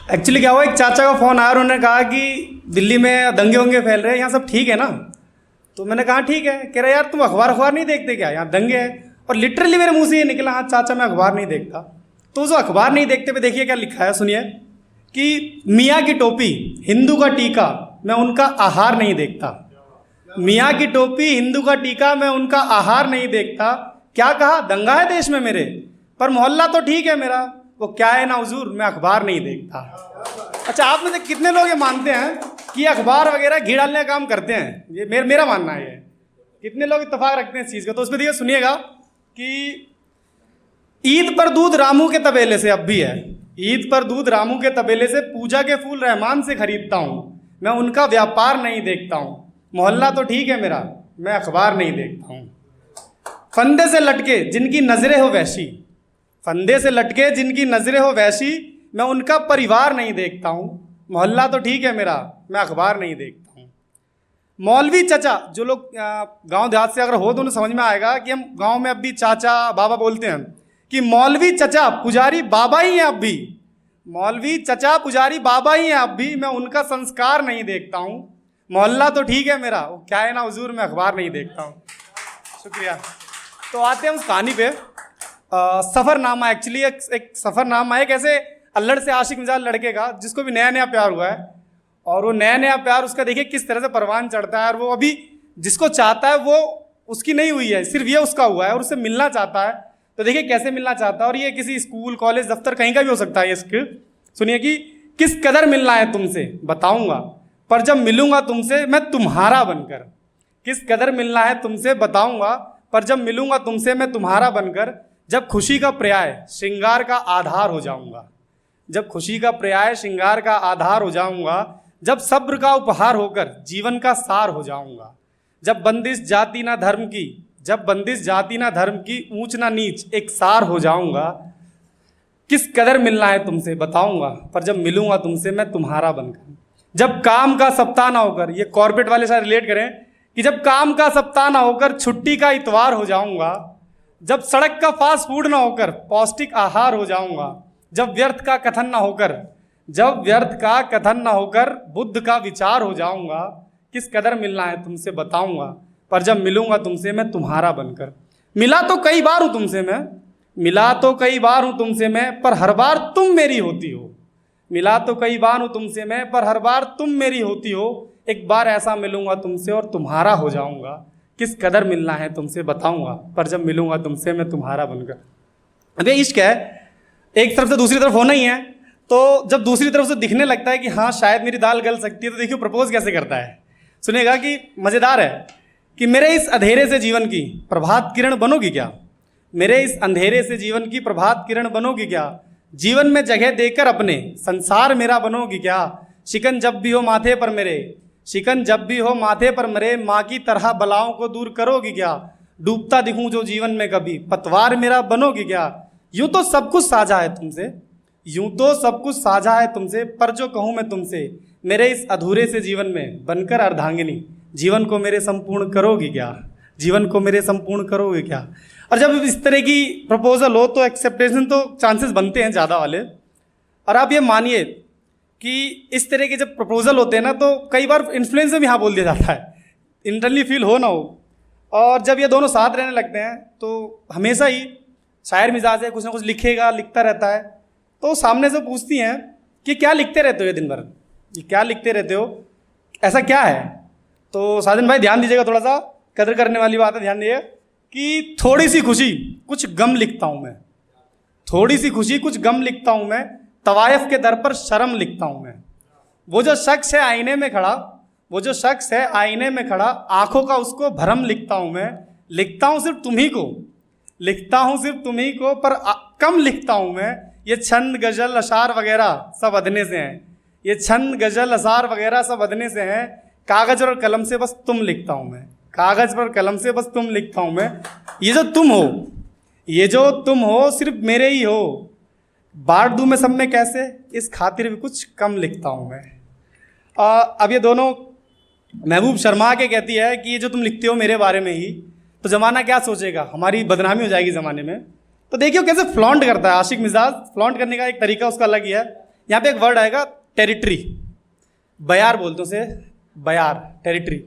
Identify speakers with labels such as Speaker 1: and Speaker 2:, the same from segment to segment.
Speaker 1: Actually क्या हुआ, एक चाचा का फ़ोन आया और उन्होंने कहा कि दिल्ली में दंगे वंगे फैल रहे हैं, यहाँ सब ठीक है ना? तो मैंने कहा ठीक है। कह रहा यार तुम अखबार नहीं देखते क्या, यहाँ दंगे हैं। और लिटरली मेरे मुंह से ये निकला, हाँ चाचा मैं अखबार नहीं देखता। तो उस अखबार नहीं देखते पे देखिए क्या लिखा है, सुनिए कि मियाँ की टोपी हिंदू का टीका, मैं उनका आहार नहीं देखता। मियाँ की टोपी हिंदू का टीका, मैं उनका आहार नहीं देखता। क्या कहा, दंगा है देश में मेरे, पर मोहल्ला तो ठीक है मेरा। वो क्या है ना हुजूर, मैं अखबार नहीं देखता। अच्छा, आप में से कितने लोग ये मानते हैं कि अखबार वगैरह घी डालने का काम करते हैं? ये मेरा मानना है। ये कितने लोग इत्तेफाक रखते हैं इस चीज़ का? तो उसमें देखिए सुनिएगा कि ईद पर दूध रामू के तबेले से, अब भी है, ईद पर दूध रामू के तबेले से, पूजा के फूल रहमान से खरीदता हूँ, मैं उनका व्यापार नहीं देखता हूँ। मोहल्ला तो ठीक है मेरा, मैं अखबार नहीं देखता हूँ। फंदे से लटके जिनकी नजरें हो वैसी, फंदे से लटके जिनकी नजरें हो वैसी, मैं उनका परिवार नहीं देखता हूँ। मोहल्ला तो ठीक है मेरा, मैं अखबार नहीं देखता हूँ। मौलवी चचा, जो लोग गांव देहात से अगर हो तो उन्हें समझ में आएगा कि हम गांव में अब भी चाचा बाबा बोलते हैं, कि मौलवी चचा पुजारी बाबा ही हैं अब भी। मौलवी चचा पुजारी बाबा ही हैं अब भी, मैं उनका संस्कार नहीं देखता हूँ। मोहल्ला तो ठीक है मेरा, वो क्या है ना हुजूर, मैं अखबार नहीं देखता हूँ। शुक्रिया। तो आते हैं उस कहानी पे। सफ़रनामा, एक्चुअली एक सफ़रनामा है, एक ऐसे अल्लड़ से आशिक मिजाज लड़के का जिसको भी नया नया प्यार हुआ है, और वो नया नया प्यार उसका देखिए किस तरह से परवान चढ़ता है, और वो अभी जिसको चाहता है वो उसकी नहीं हुई है, सिर्फ ये उसका हुआ है, और उससे मिलना चाहता है। तो देखिए कैसे मिलना चाहता है, और ये किसी स्कूल कॉलेज दफ्तर कहीं का भी हो सकता है। इसके सुनिए कि किस कदर मिलना है तुमसे बताऊंगा, पर जब मिलूंगा तुमसे मैं तुम्हारा बनकर। किस कदर मिलना है तुमसे बताऊंगा, पर जब मिलूंगा तुमसे मैं तुम्हारा बनकर। जब खुशी का पर्याय श्रृंगार का आधार हो जाऊंगा, जब खुशी का पर्याय श्रृंगार का आधार हो जाऊंगा। जब सब्र का उपहार होकर जीवन का सार हो जाऊंगा। जब बंदिश जाति ना धर्म की, जब बंदिश जाति ना धर्म की, ऊंच ना नीच एक सार हो जाऊंगा। किस कदर मिलना है तुमसे बताऊंगा, पर जब मिलूंगा तुमसे मैं तुम्हारा बनकर। जब काम का सप्ताह ना होकर, ये कॉर्पोरेट वाले साथ रिलेट करें कि जब काम का सप्ताह ना होकर छुट्टी का इतवार हो जाऊंगा। जब सड़क का फास्ट फूड ना होकर पौष्टिक आहार हो जाऊंगा। जब व्यर्थ का कथन ना होकर, जब व्यर्थ का कथन ना होकर बुद्ध का विचार हो जाऊंगा। किस कदर मिलना है तुमसे बताऊंगा, पर जब मिलूंगा तुमसे मैं तुम्हारा बनकर। मिला तो कई बार हूं तुमसे मैं, मिला तो कई बार हूं तुमसे मैं, पर हर बार तुम मेरी होती हो। मिला तो कई बार हूं तुमसे मैं, पर हर बार तुम मेरी होती हो। एक बार ऐसा मिलूंगा तुमसे और तुम्हारा हो जाऊंगा। किस कदर मिलना है तुमसे बताऊंगा, पर जब मिलूंगा तुमसे मैं तुम्हारा बनकर। अब ये इश्क है, एक तरफ से दूसरी तरफ होना ही है। तो जब दूसरी तरफ से दिखने लगता है कि हाँ शायद मेरी दाल गल सकती है, तो देखिए प्रपोज कैसे करता है। सुनिएगा कि मज़ेदार है कि मेरे इस अंधेरे से जीवन की प्रभात किरण बनोगी क्या, मेरे इस अंधेरे से जीवन की प्रभात किरण बनोगी क्या। जीवन में जगह देकर अपने संसार मेरा बनोगी क्या। शिकन जब भी हो माथे पर मेरे, शिकन जब भी हो माथे पर मेरे, माँ की तरह बलाओं को दूर करोगी क्या। डूबता दिखूं जो जीवन में कभी, पतवार मेरा बनोगी क्या। यूं तो सब कुछ साझा है तुमसे, यूं तो सब कुछ साझा है तुमसे, पर जो कहूँ मैं तुमसे मेरे इस अधूरे से जीवन में बनकर अर्धांगिनी, जीवन को मेरे संपूर्ण करोगी क्या, जीवन को मेरे संपूर्ण करोगे क्या। और जब इस तरह की प्रपोजल हो तो एक्सेप्टेशन तो चांसेस बनते हैं ज़्यादा वाले। और आप ये मानिए कि इस तरह के जब प्रपोजल होते हैं ना, तो कई बार इन्फ्लुएंस में भी हाँ बोल दिया जाता है, इंटरनली फील हो ना हो। और जब ये दोनों साथ रहने लगते हैं तो हमेशा ही शायर मिजाज है, कुछ ना कुछ लिखेगा, लिखता रहता है। तो सामने से पूछती हैं कि क्या लिखते रहते हो ये दिन भर, ये क्या लिखते रहते हो, ऐसा क्या है। तो साजन भाई ध्यान दीजिएगा, थोड़ा सा कदर करने वाली बात है, ध्यान दीजिए कि थोड़ी सी खुशी कुछ गम लिखता हूँ मैं, थोड़ी सी खुशी कुछ गम लिखता हूँ मैं, तवायफ के दर पर शर्म लिखता हूँ मैं। वो जो शख्स है आईने में खड़ा, वो जो शख्स है आईने में खड़ा, आंखों का उसको भरम लिखता हूँ मैं। लिखता हूँ सिर्फ तुम्ही को, लिखता हूँ सिर्फ तुम्ही को, पर कम लिखता हूँ मैं। ये छंद गजल अशार वगैरह सब अदने से हैं, ये छंद गजल अशार वगैरह सब अदने से हैं। कागज़ और कलम से बस तुम लिखता हूँ मैं, कागज़ पर कलम से बस तुम लिखता हूँ मैं। ये जो तुम हो, ये जो तुम हो सिर्फ मेरे ही हो, बांट दूँ मैं सब में कैसे, इस खातिर भी कुछ कम लिखता हूँ मैं। अब ये दोनों महबूब शर्मा के कहती है कि ये जो तुम लिखते हो मेरे बारे में ही, तो ज़माना क्या सोचेगा, हमारी बदनामी हो जाएगी ज़माने में। तो देखिए कैसे फ्लॉन्ट करता है, आशिक मिजाज फ्लॉन्ट करने का एक तरीका उसका अलग ही है। यहाँ पे एक वर्ड आएगा टेरिटरी, बयार बोलते हैं उसे, बयार, टेरिटरी।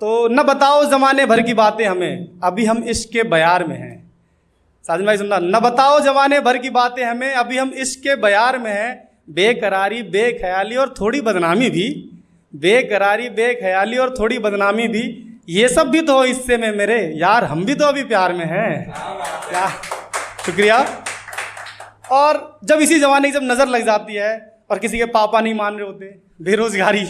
Speaker 1: तो न बताओ ज़माने भर की बातें हमें, अभी हम इश्क के बयार में हैं। साजिद भाई सुनना, न बताओ ज़माने भर की बातें हमें, अभी हम इश्क के बयार में हैं। बेकरारी, बेख्याली और थोड़ी बदनामी भी, बेकरारी, बेख्याली और थोड़ी बदनामी भी, ये सब भी तो हो हिस्से में मेरे यार, हम भी तो अभी प्यार में हैं। क्या शुक्रिया। और जब इसी ज़माने की जब नज़र लग जाती है और किसी के पापा नहीं मान रहे होते, बेरोजगारी,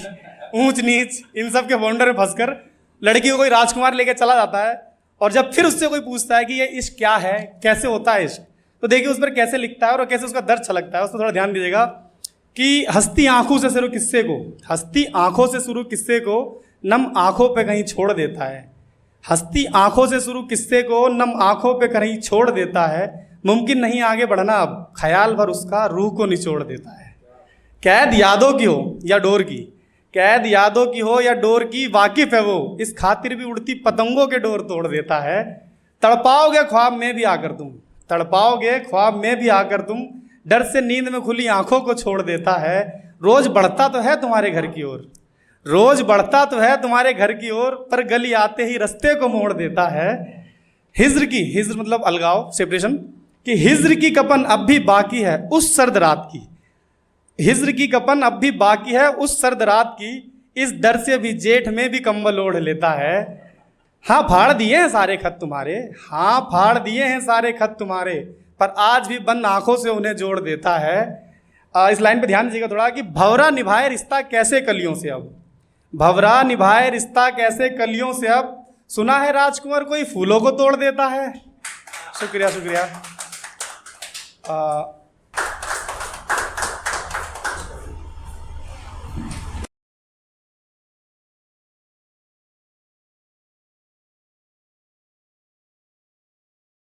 Speaker 1: ऊंच नीच, इन सब के बॉन्डर में फंसकर लड़की को कोई राजकुमार लेके चला जाता है, और जब फिर उससे कोई पूछता है कि ये इश्क क्या है, कैसे होता है इश्क, तो देखिए उस पर कैसे लिखता है और कैसे उसका दर्द छलकता है। उस पर थोड़ा ध्यान दीजिएगा कि हंसती आंखों से शुरू किस्से को, हंसती आंखों से शुरू किस्से को नम आंखों पे कहीं छोड़ देता है। हंसती आंखों से शुरू किस्से को नम आंखों पे कहीं छोड़ देता है। मुमकिन नहीं आगे बढ़ना अब, ख्याल भर उसका रूह को निचोड़ देता है। कैद यादों की हो या डोर की, कैद यादों की हो या डोर की, वाकिफ है वो, इस खातिर भी उड़ती पतंगों के डोर तोड़ देता है। तड़पाओगे ख्वाब में भी आकर तुम, तड़पाओगे ख्वाब में भी आकर तुम, डर से नींद में खुली आंखों को छोड़ देता है। रोज बढ़ता तो है तुम्हारे घर की ओर, रोज बढ़ता तो है तुम्हारे घर की ओर, पर गली आते ही रास्ते को मोड़ देता है। हिज्र की, हिज्र मतलब अलगाव, सेपरेशन, कि हिज्र की कपन अब भी बाकी है उस सर्द रात की, हिज्र की कपन अब भी बाकी है उस सर्द रात की, इस डर से भी जेठ में भी कंबल ओढ़ लेता है। हाँ फाड़ दिए हैं सारे खत तुम्हारे, हाँ फाड़ दिए हैं सारे खत तुम्हारे, पर आज भी बंद आंखों से उन्हें जोड़ देता है। इस लाइन पे ध्यान दीजिएगा थोड़ा कि भंवरा निभाए रिश्ता कैसे कलियों से अब, भंवरा निभाए रिश्ता कैसे कलियों से अब, सुना है राजकुमार कोई फूलों को तोड़ देता है। शुक्रिया शुक्रिया।